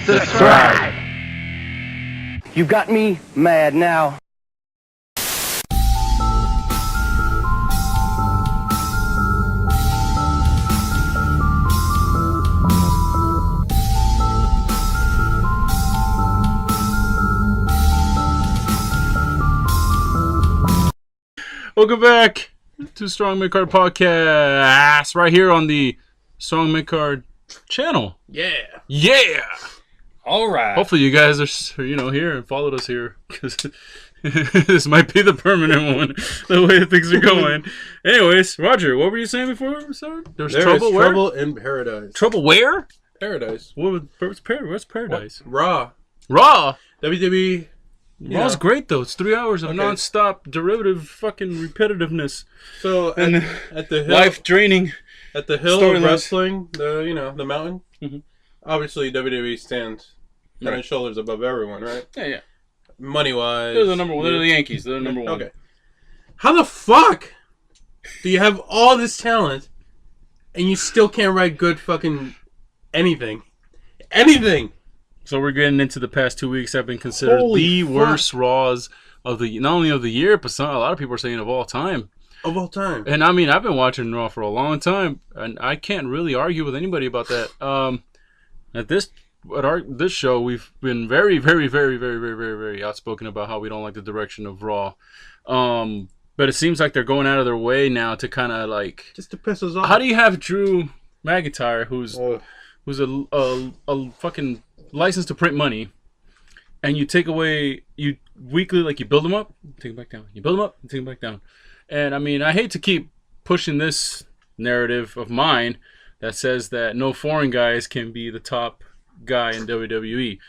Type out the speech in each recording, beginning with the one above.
subscribe. You got me mad now. Welcome back to Strong Midcard Podcast, right here on the Strong Midcard channel. Yeah. All right. Hopefully you guys are here and followed us here, because this might be the permanent one, the way things are going. Anyways, Roger, what were you saying before, sir? There is trouble in paradise. Trouble where? Paradise. What's paradise? Raw. WWE. Raw's great though. It's 3 hours of non-stop derivative fucking repetitiveness. So at the hill, life draining. At the hill of wrestling, the mountain. Mm-hmm. Obviously, WWE stands head and shoulders above everyone, right? Yeah. Money wise, they're the number one. They're the Yankees. They're the number one. Okay. How the fuck do you have all this talent and you still can't write good fucking anything? Anything. So we're getting into the past 2 weeks have been considered worst Raws of the, not only of the year, but a lot of people are saying of all time. Of all time. And I mean, I've been watching Raw for a long time, and I can't really argue with anybody about that. At this show, we've been very, very, very, very, very, very, very outspoken about how we don't like the direction of Raw. But it seems like they're going out of their way now to kind of like just to piss us off. How do you have Drew McIntyre, who's a fucking license to print money, and you take away you weekly, like you build them up, take them back down, you build them up, and take them back down. And I mean, I hate to keep pushing this narrative of mine that says that no foreign guys can be the top guy in WWE.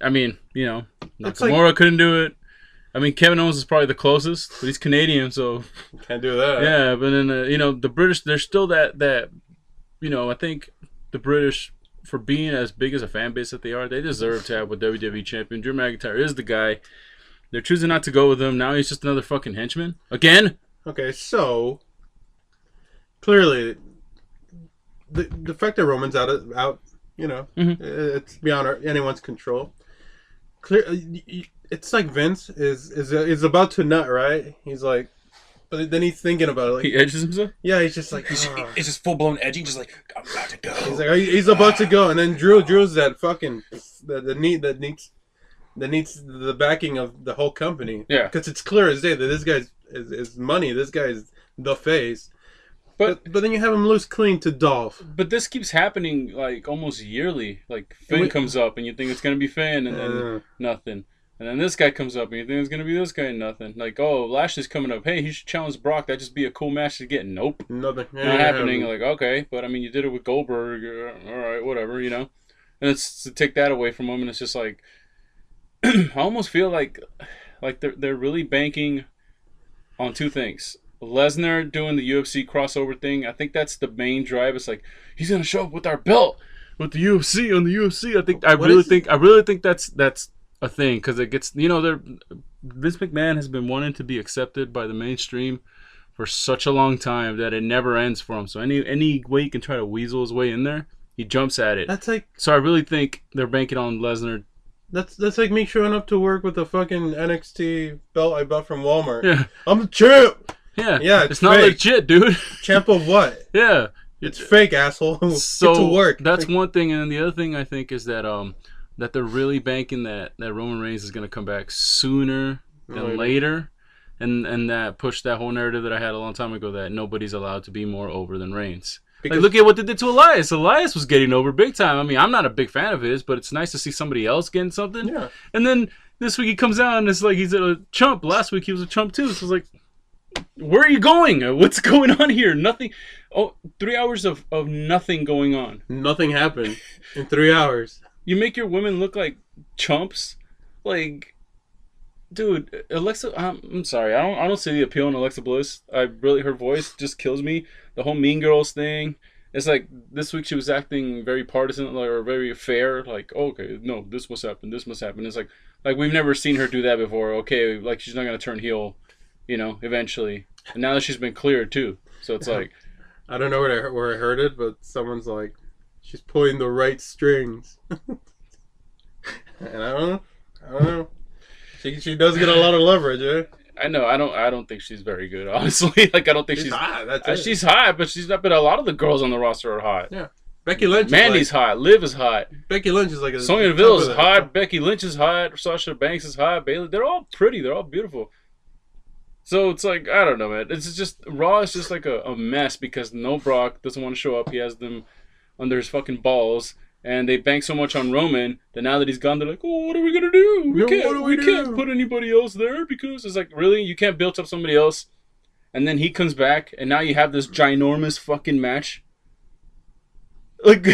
I mean, Nakamura couldn't do it. I mean, Kevin Owens is probably the closest, but he's Canadian, so can't do that. Yeah, but then the British, there's still that I think the British, for being as big as a fan base that they are, they deserve to have a WWE champion. Drew McIntyre is the guy. They're choosing not to go with him. Now he's just another fucking henchman. Again? Okay, so clearly the fact that Roman's out, it's beyond anyone's control. It's like Vince is about to nut, right? He's like, but then he's thinking about it. Like, he edges himself? Yeah, he's just like... It's just full-blown edging, just like, I'm about to go. He's like, he's about to go. And then Drew's that fucking... that needs the backing of the whole company. Yeah. Because it's clear as day that this guy's is money. This guy's the face. But then you have him loose clean to Dolph. But this keeps happening, like, almost yearly. Like, Finn comes up, and you think it's going to be Finn, and then nothing. And then this guy comes up, and you think it's going to be this guy, and nothing. Like, oh, Lashley's coming up. Hey, he should challenge Brock. That'd just be a cool match to get. Nope. Nothing. Not happening. Like, okay. But, I mean, you did it with Goldberg. All right, whatever, And it's to take that away from him, and it's just like... I almost feel like they're really banking on two things. Lesnar doing the UFC crossover thing. I think that's the main drive. It's like, he's going to show up with our belt with the UFC on the UFC. I really think that's a thing, because it gets, Vince McMahon has been wanting to be accepted by the mainstream for such a long time that it never ends for him. So any way he can try to weasel his way in there, he jumps at it. So I really think they're banking on Lesnar. That's like me showing up to work with a fucking NXT belt I bought from Walmart. Yeah. I'm the champ. Yeah, it's not legit, dude. Champ of what? Yeah. It's fake, asshole. So get to work. That's one thing, and then the other thing I think is that that they're really banking that Roman Reigns is going to come back sooner than later, and that pushed that whole narrative that I had a long time ago that nobody's allowed to be more over than Reigns. Like, look at what they did to Elias. Elias was getting over big time. I mean, I'm not a big fan of his, but it's nice to see somebody else getting something. Yeah. And then this week he comes out and it's like he's a chump. Last week he was a chump too. So it's like, where are you going? What's going on here? Nothing. Oh, 3 hours of nothing going on. Nothing happened in 3 hours. You make your women look like chumps? Like, dude, Alexa, I'm sorry. I don't see the appeal in Alexa Bliss. Her voice just kills me. The whole Mean Girls thing. It's like this week she was acting very partisan or very fair. Like, oh, okay, no, this must happen. This must happen. It's like we've never seen her do that before. Okay, like she's not gonna turn heel, eventually. And now that she's been cleared too, so it's like, I don't know where I heard it, but someone's like, she's pulling the right strings. And I don't know. She does get a lot of leverage, eh? I know. I don't think she's very good, honestly. Like I don't think she's hot. That's it. she's hot, but she's not. But a lot of the girls on the roster are hot. Yeah. Becky Lynch. Mandy's hot. Liv is hot. Becky Lynch is like a Sonya Deville is hot. Becky Lynch is hot. Sasha Banks is hot. Bayley. They're all pretty. They're all beautiful. So it's like, I don't know, man. It's just Raw is just like a mess because no Brock doesn't want to show up. He has them under his fucking balls, and they bank so much on Roman that now that he's gone, they're like, oh, what are we gonna do? We can't put anybody else there because it's like, really, you can't build up somebody else, and then he comes back, and now you have this ginormous fucking match. Like,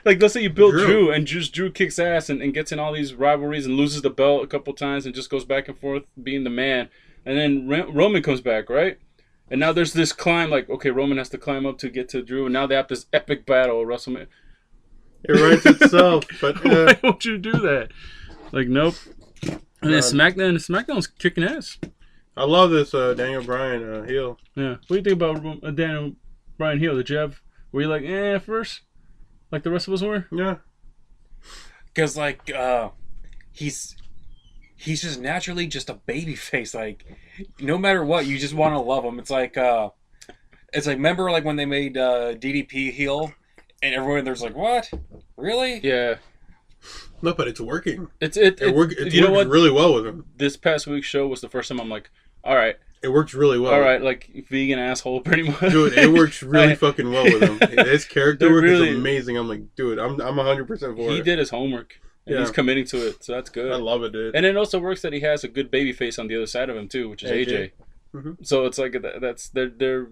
like let's say you build Drew and just Drew kicks ass and gets in all these rivalries and loses the belt a couple times and just goes back and forth being the man. And then Roman comes back, right? And now there's this climb, like, okay, Roman has to climb up to get to Drew, and now they have this epic battle at WrestleMania. It writes itself, but why won't you do that? Like, nope. And then SmackDown's kicking ass. I love this Daniel Bryan heel. Yeah. What do you think about Daniel Bryan heel? Did you have? Were you like, at first? Like the rest of us were? Yeah. Because, like, he's just naturally just a baby face. Like, no matter what, you just want to love him. It's like remember, like, when they made DDP heel, and everyone there's like, what? Really? Yeah. No, but it's working. It's works really well with him. This past week's show was the first time I'm like, all right. It works really well. All right, like vegan asshole, pretty much. Dude, it works really fucking well with him. His character work is amazing. I'm like, dude, I'm 100% for it. He did his homework, and he's committing to it, so that's good. I love it, dude. And it also works that he has a good baby face on the other side of him too, which is AJ. Mm-hmm. So it's like they're.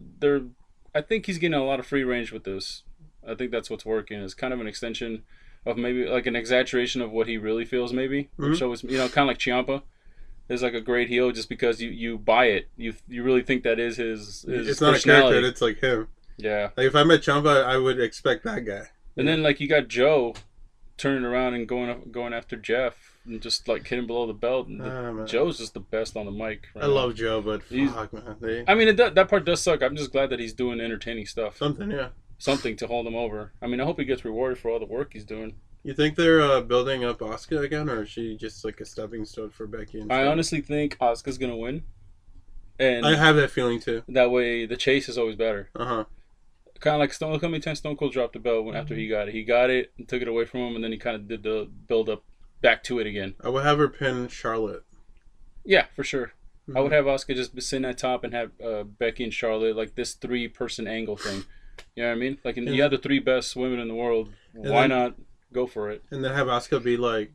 I think he's getting a lot of free range with this. I think that's what's working. It's kind of an extension of maybe like an exaggeration of what he really feels, maybe. Which always, kind of like Ciampa. Is like a great heel just because you buy it. You really think that is his it's not a character, it's like him. Yeah. Like if I met Ciampa, I would expect that guy. And then like you got Joe turning around and going after Jeff and just like hitting below the belt. And Joe's just the best on the mic. Right I love Joe, but fuck, man. I mean, that part does suck. I'm just glad that he's doing entertaining stuff. Something to hold him over. I mean, I hope he gets rewarded for all the work he's doing. You think they're building up Asuka again, or is she just like a stepping stone for Becky? I honestly think Asuka's gonna win, and I have that feeling too. That way, the chase is always better. Kind of like Stone. Look how many times Stone Cold dropped the belt after he got it. He got it and took it away from him, and then he kind of did the build up back to it again. I would have her pin Charlotte. Yeah, for sure. I would have Asuka just sit at top and have Becky and Charlotte like this 3-person angle thing. You know what I mean? Like, you have the 3 best women in the world. Why not? Go for it. And then have Asuka be like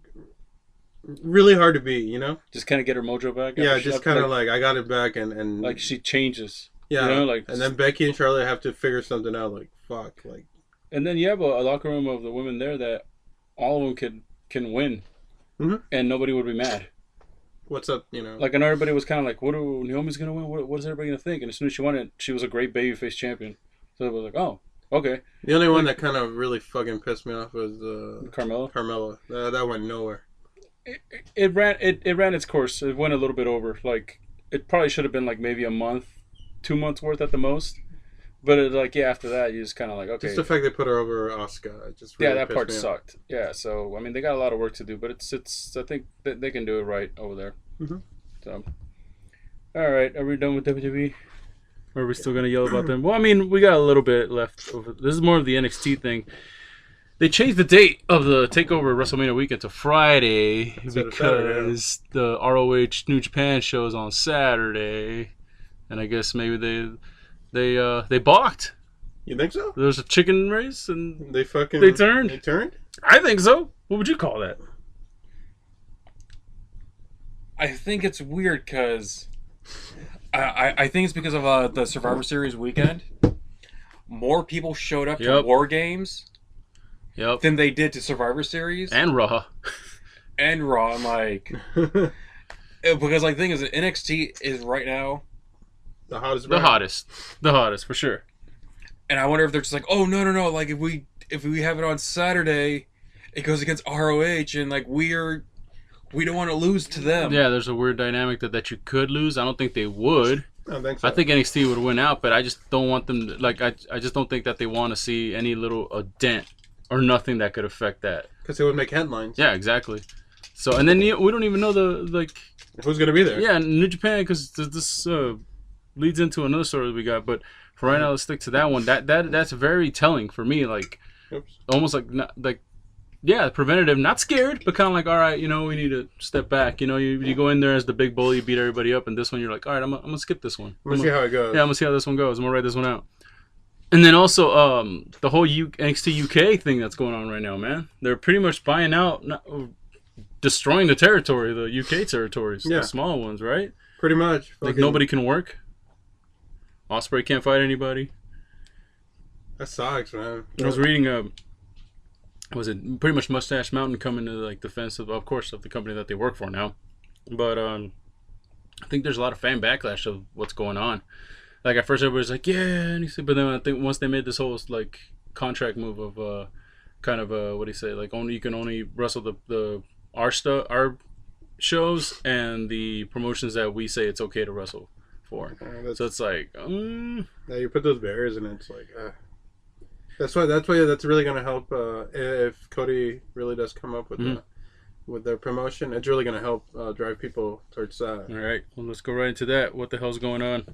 really hard to beat, you know? Just kind of get her mojo back. Yeah, just kind of like I got it back and like she changes. Yeah, you know, like, and then Becky and Charlotte have to figure something out. Like fuck, like. And then you have a locker room of the women there that all of them can win, and nobody would be mad. What's up, you know? Like, and everybody was kind of like, Naomi's gonna win? What is everybody gonna think? And as soon as she won it, she was a great babyface champion. So it was like, oh. Okay. The only one that kind of really fucking pissed me off was Carmella. Carmella. That went nowhere. It ran its course. It went a little bit over. Like, it probably should have been like maybe a month, 2 months worth at the most. But after that, you just kind of like, okay. Just the fact they put her over Asuka, just really that part me sucked. Off. Yeah. So I mean, they got a lot of work to do, but it's I think that they can do it right over there. So, all right, are we done with WWE? Or are we still going to yell about them? Well, I mean, we got a little bit left over. This is more of the NXT thing. They changed the date of the TakeOver WrestleMania weekend to Friday because the ROH New Japan show is on Saturday. And I guess maybe they balked. You think so? There was a chicken race and they turned. They turned? I think so. What would you call that? I think it's weird because... I think it's because of the Survivor Series weekend. More people showed up to War Games than they did to Survivor Series. And Raw. I'm like... because like the thing is, NXT is right now... The hottest. The hottest, for sure. And I wonder if they're just like, oh, no. Like, if we have it on Saturday, it goes against ROH, and like we don't want to lose to them. Yeah, there's a weird dynamic that you could lose. I don't think they would. I don't think so. I think NXT would win out, but I just don't want them to, like, I just don't think that they want to see any little dent or nothing that could affect that. Because it would make headlines. Yeah, exactly. So and then we don't even know the Who's gonna be there? Yeah, New Japan, because this leads into another story we got. But for right now, let's stick to that one. That's very telling for me. Like, Oops. almost yeah, preventative. Not scared, but kind of like, all right, we need to step back. You go in there as the big bully, you beat everybody up, and this one you're like, all right, I'm gonna skip this one. I'm gonna see how it goes. Yeah, I'm gonna see how this one goes. I'm gonna write this one out. And then also the whole NXT UK thing that's going on right now, man. They're pretty much buying out. Destroying the territory, the UK territories, the small ones, right? Pretty much. Like nobody can work. Ospreay can't fight anybody. That sucks, man. I was reading, was it pretty much Mustache Mountain coming to like defense of course, of the company that they work for now, but I think there's a lot of fan backlash of what's going on. Like at first everybody's like, yeah, and he said, but then I think once they made this whole like contract move of kind of what do you say, like you can only wrestle our shows and the promotions that we say it's okay to wrestle for. So it's like, yeah, you put those barriers in, it's like, that's really gonna help. If Cody really does come up with with their promotion, it's really gonna help drive people towards that. All right, well, let's go right into that. What the hell's going on?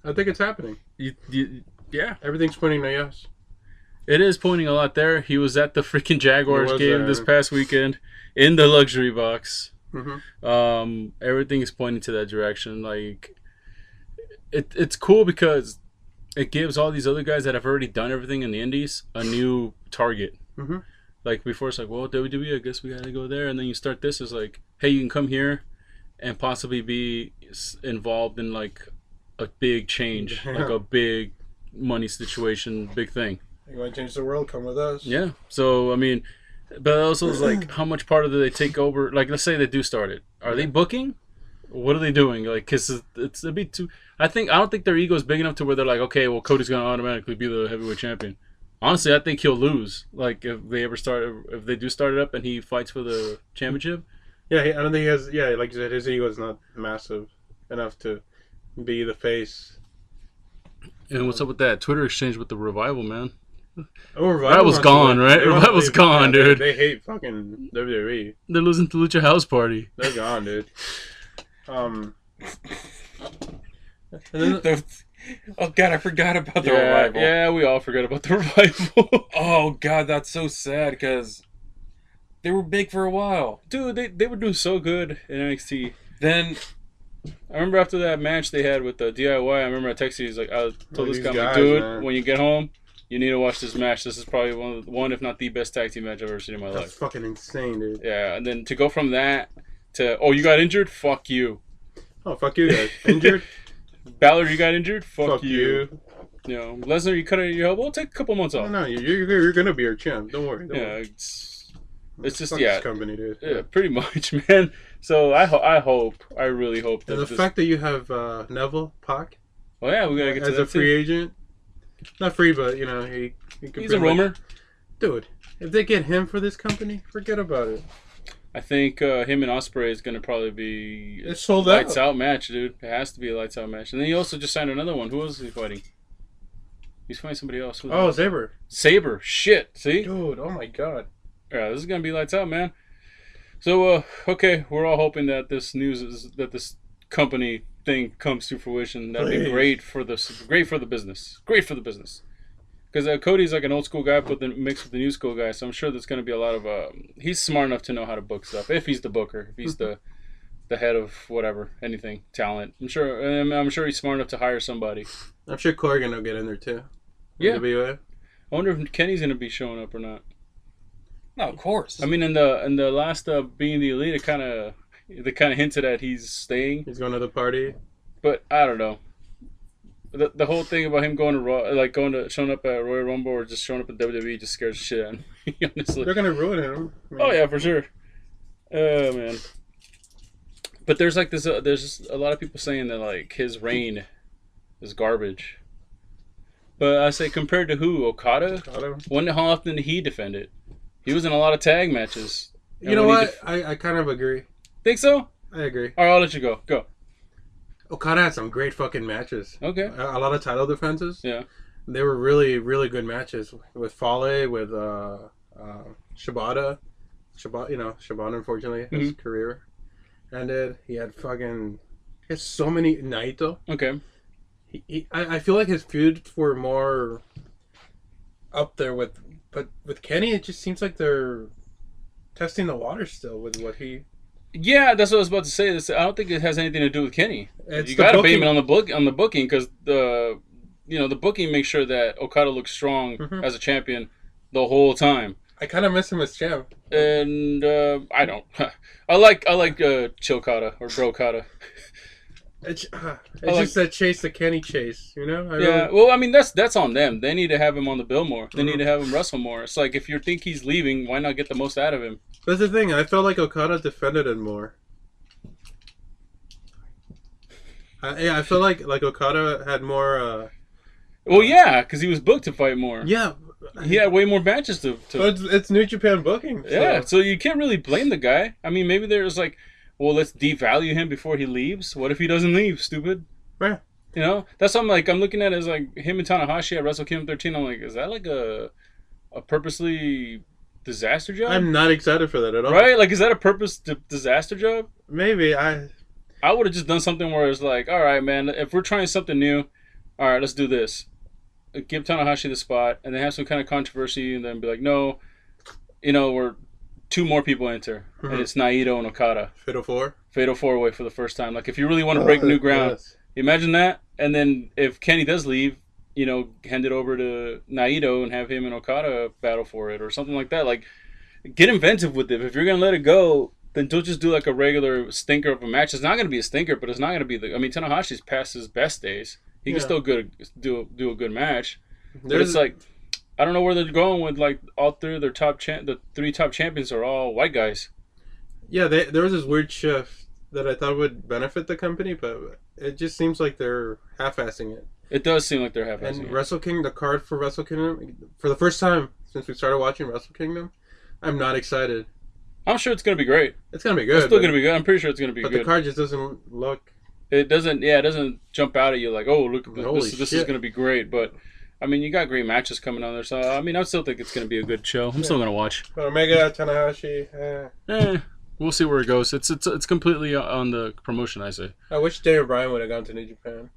I think it's happening. Yeah, everything's pointing to yes. It is pointing a lot there. He was at the freaking Jaguars game this past weekend in the luxury box. Mm-hmm. Everything is pointing to that direction. Like, it's cool because it gives all these other guys that have already done everything in the indies a new target. Mm-hmm. Like before, it's like, well, WWE, I guess we gotta go there, and then you start this. It's like, hey, you can come here and possibly be involved in like a big change, like a big money situation, big thing. You want to change the world? Come with us. Yeah. So I mean, but also it's like, how much part of it do they take over? Like, let's say they do start it. Are they booking? What are they doing? Like, cause it'd be too. I don't think their ego is big enough to where they're like, okay, well, Cody's gonna automatically be the heavyweight champion. Honestly, I think he'll lose. Like, if they do start it up and he fights for the championship. Yeah, I don't think he has. Yeah, like you said, his ego is not massive enough to be the face. And what's up with that Twitter exchange with the Revival, man? Oh, Revival that was gone, right? Revival's gone, dude. They hate fucking WWE. They're losing to Lucha House Party. They're gone, dude. And then oh god, I forgot about the Revival. Yeah, we all forgot about the Revival. Oh god, that's so sad because they were big for a while, dude. They were doing so good in NXT. Then I remember after that match they had with the DIY. I remember I texted you. He's like, I told this guy, guys, dude, man, when you get home, you need to watch this match. This is probably one if not the best tag team match I've ever seen in my life. That's fucking insane, dude. Yeah, and then to go from that to, oh, you got injured? Fuck you. Oh, fuck you guys. Injured? Balor, you got injured? Fuck you. You know, Lesnar, you cut your elbow? We'll take a couple months off. No, you're gonna be our champ. Don't worry. Don't worry. It's just, fuck yeah. This company, dude. Yeah, pretty much, man. So I really hope that the fact that you have Neville Pac. Oh yeah, we gotta get to as that a free agent. Not free, but you know he's a roamer. Dude, if they get him for this company, forget about it. I think him and Ospreay is gonna probably be it's sold lights out match, dude. It has to be a lights out match. And then he also just signed another one. Who else is he fighting? He's fighting somebody else. Saber. Saber. Shit. See? Dude, oh my god. Yeah, this is gonna be lights out, man. So okay, we're all hoping that this company thing comes to fruition. That'd be great for the business. Great for the business. Because Cody's like an old school guy, but then mixed with the new school guy. So I'm sure there's going to be a lot of. He's smart enough to know how to book stuff. If he's the booker, if he's the head of whatever, anything, talent. I'm sure he's smart enough to hire somebody. I'm sure Corgan will get in there too. Yeah. I wonder if Kenny's going to be showing up or not. No, of course. I mean, in the last Being the Elite, they kind of hinted at he's staying. He's going to the party. But I don't know. The whole thing about him going to Raw, like showing up at Royal Rumble or just showing up at WWE, just scares the shit out of me. Honestly, they're gonna ruin him. I mean, oh yeah, for sure. Oh man. But there's like this. There's just a lot of people saying that like his reign is garbage. But I say compared to who? Okada? How often did he defend it? He was in a lot of tag matches. You know what? I kind of agree. Think so? I agree. All right, I'll let you go. Go. Okada had some great fucking matches. Okay. A lot of title defenses. Yeah. They were really, really good matches with Fale, with Shibata. Shaban, unfortunately, his career ended. He had so many Naito. Okay. I feel like his feuds were more up there but with Kenny, it just seems like they're testing the water still with what he. Yeah, that's what I was about to say. I don't think it has anything to do with Kenny. It's You the got to booking. blame it on the booking because the booking makes sure that Okada looks strong as a champion the whole time. I kind of miss him as champ. And I don't. I like Chilkata or Brokata. It's just that chase, the Kenny chase, you know? Well, I mean, that's on them. They need to have him on the bill more. They need to have him wrestle more. It's like, if you think he's leaving, why not get the most out of him? That's the thing. I felt like Okada defended it more. I feel like Okada had more. Well, yeah, because he was booked to fight more. Yeah. He had way more matches to. But it's New Japan booking. Yeah, so you can't really blame the guy. I mean, maybe there's like, well, let's devalue him before he leaves. What if he doesn't leave, stupid? Yeah. You know? That's something I'm looking at as like him and Tanahashi at Wrestle Kingdom 13. I'm like, is that like a purposely disaster job? I'm not excited for that at all. Right? Like, is that a purpose disaster job? Maybe. I would have just done something where it's like, all right, man, if we're trying something new, all right, let's do this. Give Tanahashi the spot, and then have some kind of controversy, and then be like, no, we're two more people enter, and it's Naito and Okada. Fatal 4? Fatal 4-way for the first time. Like, if you really want to break new ground, yes. Imagine that. And then if Kenny does leave, hand it over to Naito and have him and Okada battle for it or something like that. Like, get inventive with it. If you're going to let it go, then don't just do like a regular stinker of a match. It's not going to be a stinker, but it's not going to be Tanahashi's past his best days. He can still do a good match. But it's like, I don't know where they're going with like all three of their the three top champions are all white guys. Yeah, there was this weird shift that I thought would benefit the company, but it just seems like they're half-assing it. It does seem like they're half-assing it. And Wrestle Kingdom, the card for Wrestle Kingdom, for the first time since we started watching Wrestle Kingdom, I'm not excited. I'm sure it's going to be great. It's going to be good. It's still going to be good. I'm pretty sure it's going to be good. But the card just doesn't look... It doesn't jump out at you like, oh, look, this is going to be great. But, I mean, you got great matches coming on there. So, I mean, I still think it's going to be a good show. I'm still going to watch. Omega, Tanahashi, we'll see where it goes. It's completely on the promotion, I say. I wish Daniel Bryan would have gone to New Japan.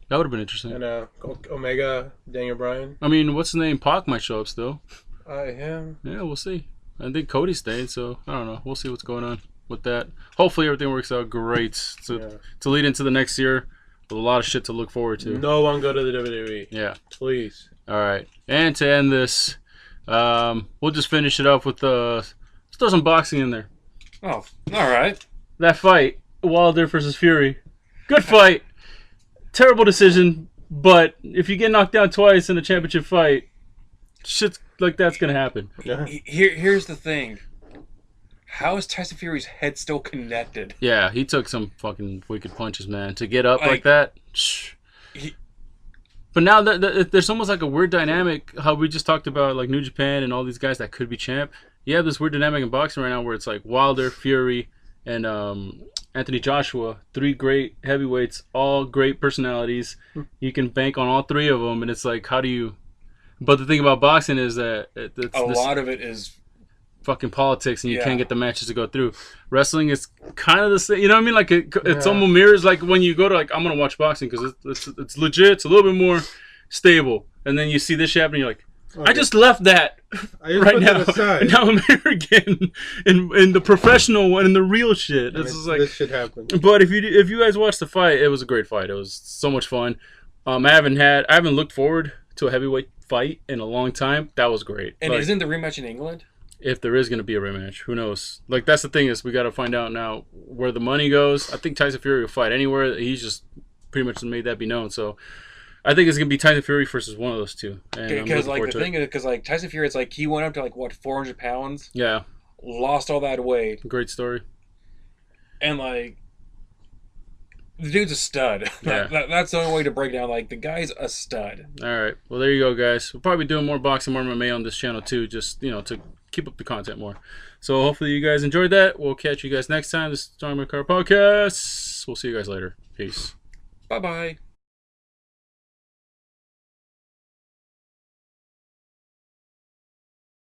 That would have been interesting. And Omega, Daniel Bryan. I mean, what's his name? Pac might show up still. Yeah, we'll see. I think Cody stayed, so I don't know. We'll see what's going on with that. Hopefully everything works out great to lead into the next year with a lot of shit to look forward to. No one go to the WWE. Yeah. Please. All right. And to end this, we'll just finish it up with let's throw some boxing in there. Oh, all right. That fight, Wilder versus Fury. Good fight. Terrible decision, but if you get knocked down twice in a championship fight, shit like that's going to happen. Yeah. Here's the thing. How is Tyson Fury's head still connected? Yeah, he took some fucking wicked punches, man. To get up like that. But now there's almost like a weird dynamic, how we just talked about like New Japan and all these guys that could be champ. You have this weird dynamic in boxing right now where it's like Wilder, Fury, and Anthony Joshua, three great heavyweights, all great personalities. You can bank on all three of them, and it's like, how do you... But the thing about boxing is that a lot of it is fucking politics, and you can't get the matches to go through. Wrestling is kind of the same, you know what I mean? Like it's almost mirrors like when you go to like, I'm gonna watch boxing because it's legit, it's a little bit more stable, and then you see this shit happen, you're like, I just left that right now, and now I'm here again in the professional one, in the real shit. It's just like, this shit happened. But if you guys watched the fight, it was a great fight. It was so much fun. I haven't looked forward to a heavyweight fight in a long time. That was great. And isn't the rematch in England? If there is going to be a rematch, who knows? Like, that's the thing, is we got to find out now where the money goes. I think Tyson Fury will fight anywhere. He's just pretty much made that be known. So I think it's going to be Tyson Fury versus one of those two. Because like the thing is, because like Tyson Fury, it's like he went up to like what 400 pounds. Yeah. Lost all that weight. Great story. And like, the dude's a stud. Yeah. That's the only way to break down. Like, the guy's a stud. All right. Well, there you go, guys. We'll probably be doing more boxing, more MMA on this channel too. Just to keep up the content more. So hopefully you guys enjoyed that. We'll catch you guys next time. This is StrongMidcardPodcast. We'll see you guys later. Peace. Bye-bye.